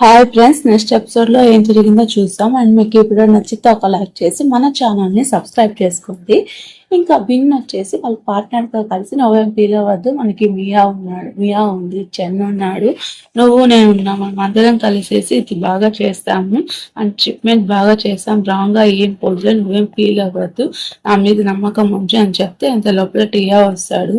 Hi friends, next episode లో ఏం జరిగిందో చూస్తాం. అండ్ మీకు ఇప్పుడు నచ్చితే ఒక లైక్ చేసి మన ఛానల్ ని సబ్స్క్రైబ్ చేసుకోండి. ఇంకా బిన్ వచ్చేసి వాళ్ళ పార్ట్నర్ తో కలిసి నువ్వేం ఫీల్ అవ్వద్దు, మనకి మియా ఉంది, చెన్ ఉన్నాడు, నువ్వు నేను ఉన్నాం, మనం అందరం కలిసేసి ఇది బాగా చేస్తాము అండ్ షిప్మెంట్ బాగా చేస్తాం, రాంగ్ గా ఏం పోలే, నువ్వేం ఫీల్ అవ్వద్దు, నా మీద నమ్మకం ఉంది అని చెప్తే అంత లోపల టియా వస్తాడు.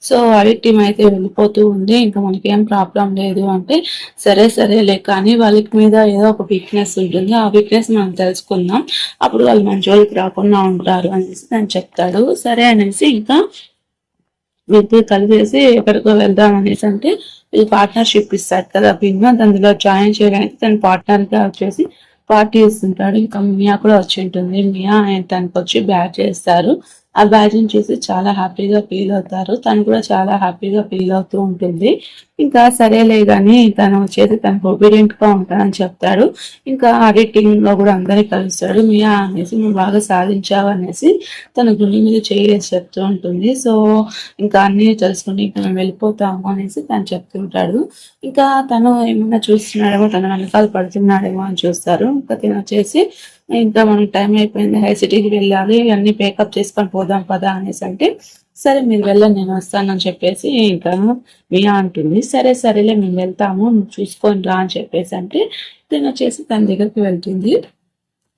సో అది టీం అయితే వెళ్ళిపోతూ ఉంది. ఇంకా మనకేం ప్రాబ్లం లేదు అంటే సరే సరేలే, కానీ వాళ్ళకి మీద ఏదో ఒక వీక్నెస్ ఉంటుంది, ఆ వీక్నెస్ మనం తెలుసుకుందాం, అప్పుడు వాళ్ళు మన జోలికి రాకుండా ఉంటారు అనేసి తను చెప్తాడు. సరే అనేసి ఇంకా వీళ్ళు కలిసేసి ఎక్కడికో వెళ్దాం అనేసి అంటే వీళ్ళు పార్ట్నర్షిప్ ఇస్తాడు కదా బిన్, అందులో జాయిన్ చేయడానికి తన పార్ట్నర్ గా వచ్చేసి పార్టీ ఇస్తుంటాడు. ఇంకా మియా కూడా వచ్చి ఉంటుంది. మియా తనకు వచ్చి బ్యాట్ చేస్తారు. ఆ బ్యాట్ ని చూసి చాలా హ్యాపీగా ఫీల్ అవుతారు. తను కూడా చాలా హ్యాపీగా ఫీల్ అవుతూ ఉంటుంది. ఇంకా సరేలే గాని తను వచ్చేసి తనకు ఒబీడియంట్ గా ఉంటానని చెప్తాడు. ఇంకా ఎడిటింగ్ లో కూడా అందరినీ కలుస్తాడు. మియా అనేసి నువ్వు బాగా సాధించావు అనేసి తన గుండె మీద చేసి చెప్తూ ఉంటుంది. సో ఇంకా అన్ని తెలుసుకుని ఇంకా మేము వెళ్ళిపోతాము అనేసి తను చెప్తుంటాడు. ఇంకా తను ఏమన్నా చూస్తున్నాడేమో, తన వెనకాల పడుతున్నాడేమో అని చూస్తారు. ఇంకా తను వచ్చేసి ఇంకా మనకి టైం అయిపోయింది, హై సిటీకి వెళ్ళాలి, అన్ని పేకప్ చేసుకొని పోదాం పదా అనేసి అంటే సరే మీరు వెళ్ళండి నేను వస్తానని చెప్పేసి ఇంకా మియా అంటుంది. సరే సరేలే మేము వెళ్తాము, నువ్వు చూసుకొని రా అని చెప్పేసి అంటే తను వచ్చేసి తన దగ్గరికి వెళ్తుంది.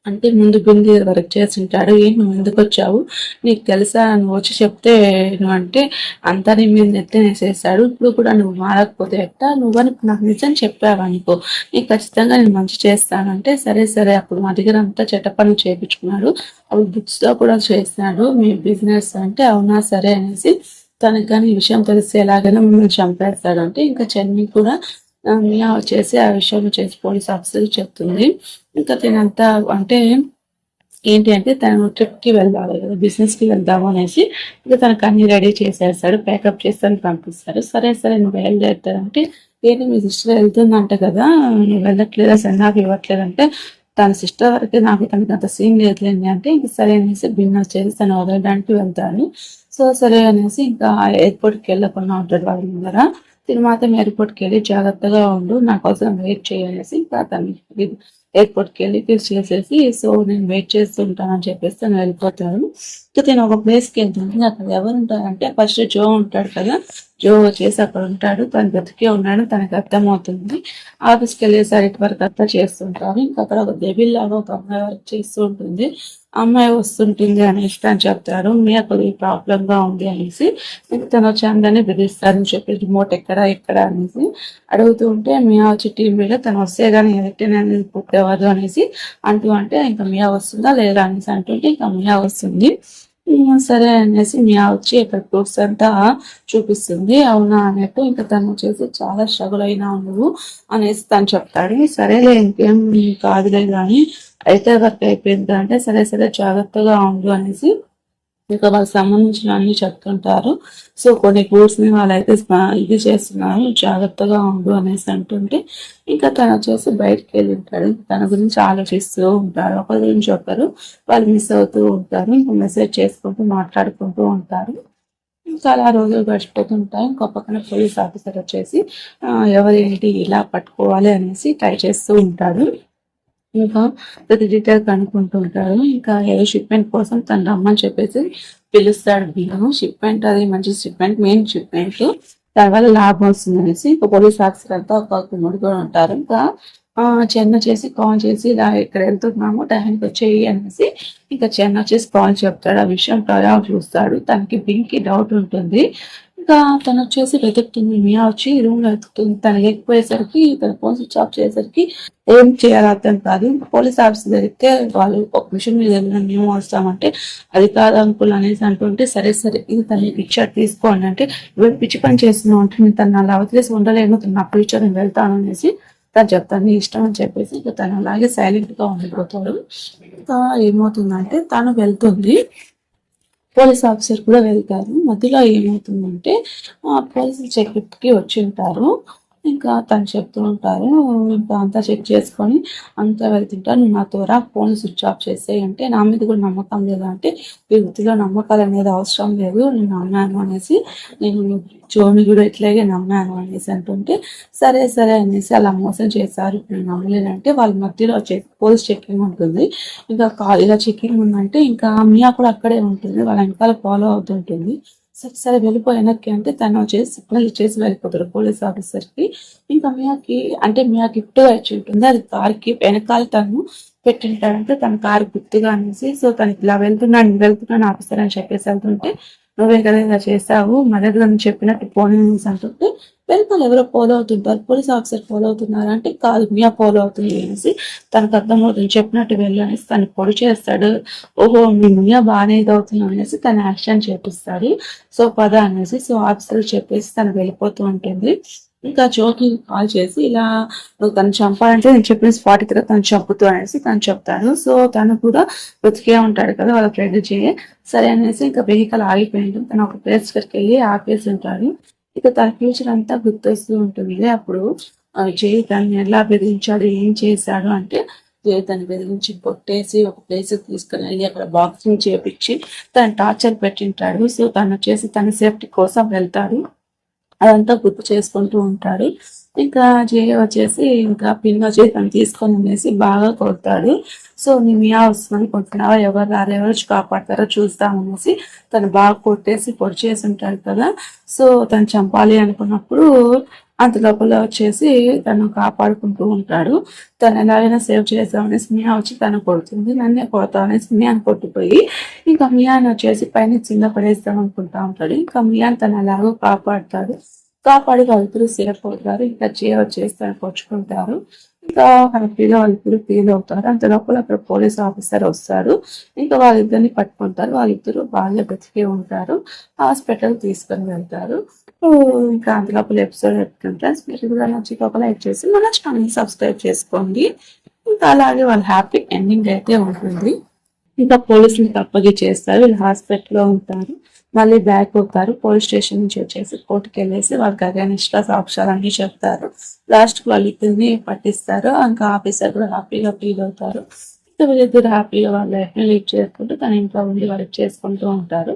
అంటే ముందు బింది వర్క్ చేస్తుంటాడు. ఏంటి నువ్వు ఎందుకు వచ్చావు, నీకు తెలుసా, నువ్వు వచ్చి చెప్తే నువ్వు అంటే అంతా నీ మీద నెత్తనేసేస్తాడు, ఇప్పుడు కూడా నువ్వు మారకపోతే ఎట్టా, నువ్వని నాకు నిజం చెప్పావు అనుకో, నీకు ఖచ్చితంగా నేను మంచి చేస్తానంటే సరే సరే, అప్పుడు మా దగ్గర అంతా చెట్టపనులు చేయించుకున్నాడు, అప్పుడు బుక్స్ లో కూడా చేస్తున్నాడు మీ బిజినెస్ అంటే అవునా సరే అనేసి తనకి కానీ ఈ విషయం తెలిస్తే ఎలాగైనా మిమ్మల్ని చంపేస్తాడు అంటే ఇంకా చెన్నై కూడా మియా వచ్చేసి ఆ విషయం చేసి పోలీస్ ఆఫీసర్ చెప్తుంది. ఇంకా తినంతా అంటే ఏంటి అంటే తను ట్రిప్ కి వెళ్ళాలి కదా, బిజినెస్ కి వెళ్దాము అనేసి ఇంకా తనకు అన్ని రెడీ చేసేస్తాడు, ప్యాకప్ చేస్తాను పంపిస్తారు. సరే సరే నువ్వు బయలుదేరుతారంటే ఏంటి మీ సిస్టర్ వెళ్తుందంట కదా, నువ్వు వెళ్ళట్లేదా, సెన్నాఫ్ ఇవ్వట్లేదంటే తన సిస్టర్ వరకే, నాకు తనకి అంత సీన్ లేదులేండి అంటే ఇంక సరే అనేసి బిన్ వచ్చేసి తను వదలడానికి వెళ్తాను. సో సరే అనేసి ఇంకా ఎయిర్పోర్ట్కి వెళ్ళకుండా ఉంటాడు వాళ్ళ ముందర. తిని మాత్రం ఎయిర్పోర్ట్కి వెళ్ళి జాగ్రత్తగా ఉండు, నా కోసం వెయిట్ చేయాలనేసి ఇంకా తను ఎయిర్పోర్ట్కి వెళ్ళి ఫిక్స్ చేసేసి సో నేను వెయిట్ చేస్తుంటానని చెప్పేసి తను వెళ్ళిపోతాడు. ఇంకా నేను ఒక ప్లేస్కి వెళ్తుంది. అక్కడ ఎవరు ఉంటారంటే ఫస్ట్ జో ఉంటాడు కదా, జో వచ్చేసి అక్కడ ఉంటాడు, తను బ్రతికే ఉన్నాడు, తనకి అర్థమవుతుంది. ఆఫీస్కి వెళ్ళేసరికి వరకు అంతా చేస్తుంటారు. ఇంకా అక్కడ ఒక డెబిల్ లాగా ఒక అమ్మాయి వర్క్ చేస్తూ ఉంటుంది. అమ్మాయి వస్తుంటుంది అనేసి తను చెప్తాడు. మీ అక్కడ ప్రాబ్లం గా ఉంది అనేసి తను వచ్చి అందరినీ బెదిరిస్తారని చెప్పి రిమోట్ ఎక్కడ ఎక్కడ అనేసి అడుగుతూ ఉంటే మియా వచ్చి టీం మీద తను వస్తే కానీ ఎలక్ట్రిన్ అనేది పుట్టేవారు అనేసి అంటూ అంటే ఇంకా మియా వస్తుందా లేదా అనేసి అంటుంటే ఇంకా మియా వస్తుంది. సరే అనేసి మియా వచ్చి ఇక్కడ ప్రూఫ్స్ అంతా చూపిస్తుంది. అవునా అన్నట్టు ఇంకా తను వచ్చేసి చాలా స్ట్రగుల్ అయినా నువ్వు అనేసి తను చెప్తాడు. సరేలే ఇంకేం కాదులే కానీ అయితే వర్క్ అయిపోయింది అంటే సరే సరే జాగ్రత్తగా ఉండు అనేసి ఇంకా వాళ్ళకి సంబంధించిన అన్ని చెప్తుంటారు. సో కొన్ని గూడ్స్ ని వాళ్ళైతే ఇది చేస్తున్నారు, జాగ్రత్తగా ఉండు అనేసి అంటుంటే ఇంకా తను వచ్చేసి బయటకు వెళ్ళి ఉంటాడు. తన గురించి ఆలోచిస్తూ ఉంటారు, ఒకరి గురించి ఒకరు వాళ్ళు మిస్ అవుతూ ఉంటారు. ఇంకా మెసేజ్ చేసుకుంటూ మాట్లాడుకుంటూ ఉంటారు. చాలా రోజులు గడిచిపోతుంటాయి. ఇంకో పక్కన పోలీస్ ఆఫీసర్ వచ్చేసి ఎవరేంటి ఇలా పట్టుకోవాలి అనేసి ట్రై చేస్తూ ఉంటాడు. ఇంకా ప్రతి డీటెయిల్ కనుక్కుంటూ ఉంటాడు. ఇంకా ఏదో షిప్మెంట్ కోసం తను రమ్మని చెప్పేసి పిలుస్తాడు బియ్యం. షిప్మెంట్ అది మంచి షిప్మెంట్, మెయిన్ షిప్మెంట్, దానివల్ల లాభం వస్తుంది అనేసి ఇంకా పోలీస్ ఆఫీసర్ అంతా ఒక మూడు కూడా ఉంటారు. ఇంకా చెన్న చేసి కాల్ చేసి ఇలా ఇక్కడ వెళ్తున్నాము టైంకి వచ్చేయి అనేసి ఇంకా చెన్న వచ్చేసి కాల్ చెప్తాడు. ఆ విషయం ప్రయాణం చూస్తాడు. తనకి బింకి డౌట్ ఉంటుంది. ఇంకా తను వచ్చేసి వెతుకుతుంది. మియా వచ్చి రూమ్ లో వెతుకుతుంది. తను లేకపోయేసరికి తన ఫోన్ స్విచ్ ఆఫ్ చేసేసరికి ఏం చేయాలో అర్థం కాదు. పోలీస్ ఆఫీసర్ జరిగితే వాళ్ళు ఒక మిషన్ మీద మేము వస్తామంటే అది కాదు అంకుల్ అనేసి అంటుంటే సరే సరే ఇది తన పిక్చర్ తీసుకోండి అంటే ఇవాళ పిచ్చి పని చేస్తున్నావు అంటే నేను తను అలా వదిలేసి ఉండలేను, తను నా ఫ్యూచర్ నేను వెళ్తాను అనేసి తను చెప్తాను నీ ఇష్టం అని చెప్పేసి ఇంకా తను అలాగే సైలెంట్ గా ఉండిపోతాడు. ఇంకా ఏమవుతుందంటే తను వెళ్తుంది, పోలీస్ ఆఫీసర్ కూడా వెళ్తారు. మధ్యలో ఏమవుతుందంటే పోలీసులు చెక్కి వచ్చి ఉంటారు. ఇంకా తను చెప్తూ ఉంటారు. ఇంకా అంతా చెక్ చేసుకొని అంతా వెళ్తుంటారు. "నువ్వు నాతో రా, ఫోన్ స్విచ్ ఆఫ్ చేసేయి" అంటే, "నా మీద కూడా నమ్మకం లేదా?" అంటే, "ఈ వృత్తిలో నమ్మకాలనేది అవసరం లేదు. నేను నమ్మాను" అనేసి, "నేను జోని కూడా ఇట్లాగే నమ్మాను" అనేసి అంటుంటే, సరే, సరే అనేసి అలా మోసం చేశారు. ఇప్పుడు నేను నమ్మలేనంటే వాళ్ళ మధ్యలో పోలీస్ చెకింగ్ ఉంటుంది. ఇంకా ఇలా చెకింగ్ ఉందంటే ఇంకా మియా కూడా అక్కడే ఉంటుంది. వాళ్ళ వెనకాల ఫాలో అవుతుంటుంది. సరే, సరే వెళ్ళిపో వెనక్కి అంటే తను వచ్చేసి సిగ్నల్ ఇచ్చేసి వెళ్ళిపోతాడు పోలీస్ ఆఫీసర్‌కి. ఇంకా మియా గిఫ్ట్‌గా ఇచ్చి ఉంటుంది. అది కార్‌కి వెనకాల తను పెట్టింటాడంటే తన కారు గుర్తుగా అనేసి. సో, తనకి ఇలా వెళ్తున్నాను ఆఫీసర్ అని చెప్పేసి వెళ్తుంటే, "నువ్వే కదా ఇలా చేశావు. మర్యాదగా నేను చెప్పినట్టు పోనీ" అనేసి అంటుంటే, వెనకాల ఎవరో ఫాలో అవుతుంటారు. పోలీస్ ఆఫీసర్ ఫాలో అవుతున్నారా అంటే, కాదు మియా ఫాలో అవుతుంది అనేసి తనకు అర్థమవుతుంది. చెప్పినట్టు వెళ్ళు అనేసి తనని పొడి చేస్తాడు. ఓహో! మీ మియా బానే ఇదవుతున్నావు అనేసి తను యాక్షన్ చేపిస్తాడు. సో, పద అనేసి. సో, ఆఫీసర్‌కి చెప్పేసి తను వెళ్ళిపోతూ ఉంటుంది. ఇంకా జోకి కాల్ చేసి ఇలా నువ్వు తను చంపాలంటే నేను చెప్పిన స్పాట్‌కి రా తను చంపుతూ అనేసి తను చెప్తాడు. సో, తను కూడా బ్రతికే ఉంటాడు కదా! వాళ్ళ ఫ్రెండ్ జే. సరే అనేసి ఇంకా వెహికల్ ఆగిపోయింది. తను ఒక ప్లేస్ దగ్గరికెళ్ళి ఆపేసి ఉంటాడు. ఇక తన ఫ్యూచర్ అంతా గుర్తొస్తూ ఉంటుంది. అప్పుడు జే తనని ఎలా బెదిరించాడు, ఏం చేశాడు అంటే జే తనని బెదిరించి కొట్టేసి ఒక ప్లేస్‌కి తీసుకొనెళ్ళి అక్కడ బాక్సింగ్ చేపిచ్చి తనని టార్చర్ పెట్టింటాడు. సో, తనొచ్చేసి తన సేఫ్టీ కోసం వెళ్తాడు. అదంతా గుర్తు చేసుకుంటూ ఉంటాడు. ఇంకా జే వచ్చేసి ఇంకా పిన్ వచ్చేసి తను తీసుకొని వెళ్ళేసి బాగా కొడతాడు. సో, "నీ మియా వస్తుందనుకుంటున్నావా? ఎవరు రారు, ఎవరొచ్చి కాపాడతారో చూద్దాం" అనేసి తను బాగా కొట్టేసి పొడి చేసి ఉంటాడు కదా! సో, తను చంపాలి అనుకున్నప్పుడు అంత లోపల వచ్చేసి తను కాపాడుకుంటూ ఉంటాడు. తను ఎలాగైనా సేవ్ చేద్దామనేసి మియా వచ్చి తను కొడుతుంది. "నన్నే కొడతావా" అనేసి మియాని కొట్టిపోయి ఇంకా మియాని వచ్చేసి పైనుంచి కింద పడేద్దాం అనుకుంటా ఉంటాడు. ఇంకా మియాని తను ఎలాగో కాపాడతాడు. కాపాడి వాళ్ళిద్దరూ సేఫ్ అవుతారు. ఇంకా జే వచ్చేసి తను పొడుచుకుంటారు. ఇంకా హ్యాపీగా వాళ్ళిద్దరూ ఫీల్ అవుతారు. అంత లోపల అక్కడ పోలీస్ ఆఫీసర్ వస్తారు. ఇంకా వాళ్ళిద్దరిని పట్టుకుంటారు. వాళ్ళిద్దరూ బాగా బ్రతికే ఉంటారు. హాస్పిటల్ తీసుకొని వెళ్తారు. ఇంకా అంత లోపల ఎపిసోడ్ చెప్తుంటారు. మీరు కూడా నచ్చితే ఒక లైక్ చేసి మన ఛానల్ సబ్స్క్రైబ్ చేసుకోండి. ఇంకా అలాగే వాళ్ళ హ్యాపీ ఎండింగ్ అయితే ఉంటుంది. ఇంకా పోలీసులకి అప్పగిచ్చేస్తారు. వీళ్ళు హాస్పిటల్‌లో ఉంటారు. మళ్ళీ బ్యాక్ అవుతారు. పోలీస్ స్టేషన్ నుంచి వచ్చేసి కోర్ట్‌కెళ్ళేసి వాళ్ళకి అగైనెస్ట్‌గా సాక్ష్యాలన్నీ చెప్తారు. లాస్ట్‌కి వాళ్ళిద్దరిని పట్టిస్తారు. ఇంకా ఆఫీసర్ కూడా హ్యాపీగా ఫీల్ అవుతారు. ఇంకా వీళ్ళిద్దరు హ్యాపీగా వాళ్ళ లైఫ్‌ని లీడ్ చేసుకుంటూ తన ఇంట్లో ఉండి వర్క్ చేసుకుంటూ ఉంటారు.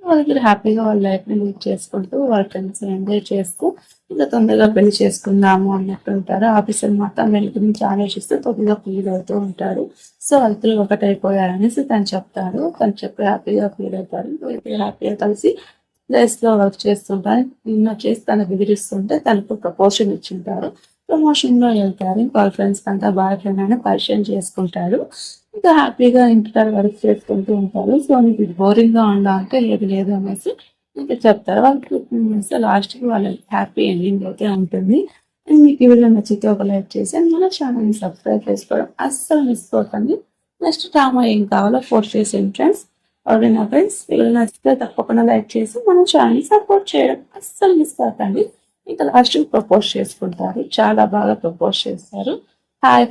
వాళ్ళిద్దరు హ్యాపీగా వాళ్ళ లైఫ్‌ని లీడ్ చేసుకుంటూ వాళ్ళ ఫ్రెండ్స్‌ని ఎంజాయ్ చేస్తూ ఇంకా తొందరగా పెళ్లి చేసుకుందాము అన్నట్టు ఉంటారు. ఆఫీసర్ మాత్రం వీళ్ళ గురించి ఆలోచిస్తూ కొద్దిగా ఫీల్ అవుతూ ఉంటాడు. సో, వాళ్ళిద్దరూ ఒకటైపోయారనేసి తను చెప్తాడు. తను చెప్పి హ్యాపీగా ఫీల్ అవుతారు. వీళ్ళిద్దరూ హ్యాపీగా కలిసి ప్లేస్‌లో వర్క్ చేస్తుంటారు. ఈయనొచ్చేసి తను బెదిరిస్తుంటే తనకు ప్రమోషన్ ఇచ్చుంటారు. ప్రమోషన్‌లో వెళ్తారు. ఇంకా వాళ్ళ ఫ్రెండ్స్‌కి అంతా బాయ్ ఫ్రెండ్ అని పరిచయం చేసుకుంటాడు. ఇంకా హ్యాపీగా ఇంటికాడ వర్క్ చేసుకుంటూ ఉంటారు. సో, "నీకు ఇది బోరింగ్‌గా ఉందా?" అంటే, "లేదు, లేదు" అనేసి ఇంకా చెప్తారు. వాళ్ళకి లాస్ట్‌కి వాళ్ళ హ్యాపీ ఎండింగ్ అయితే ఉంటుంది. మీకు ఈ వీడియో నచ్చితే ఒక లైక్ చేసి మన ఛానల్‌ని సబ్స్క్రైబ్ చేసుకోవడం అస్సలు మిస్ అవ్వకండి. నెక్స్ట్ డ్రామా ఏం కావాలో పోస్ట్ చేసేయండి ఫ్రెండ్స్. ఓకేనా ఫ్రెండ్స్? వీడియో నచ్చితే తప్పకుండా లైక్ చేసి మన ఛానల్‌ని సపోర్ట్ చేయడం అస్సలు మిస్ అవ్వకండి. ఇంకా లాస్ట్‌కి ప్రపోజ్ చేసుకుంటారు. చాలా బాగా ప్రపోజ్ చేస్తారు. హాయ్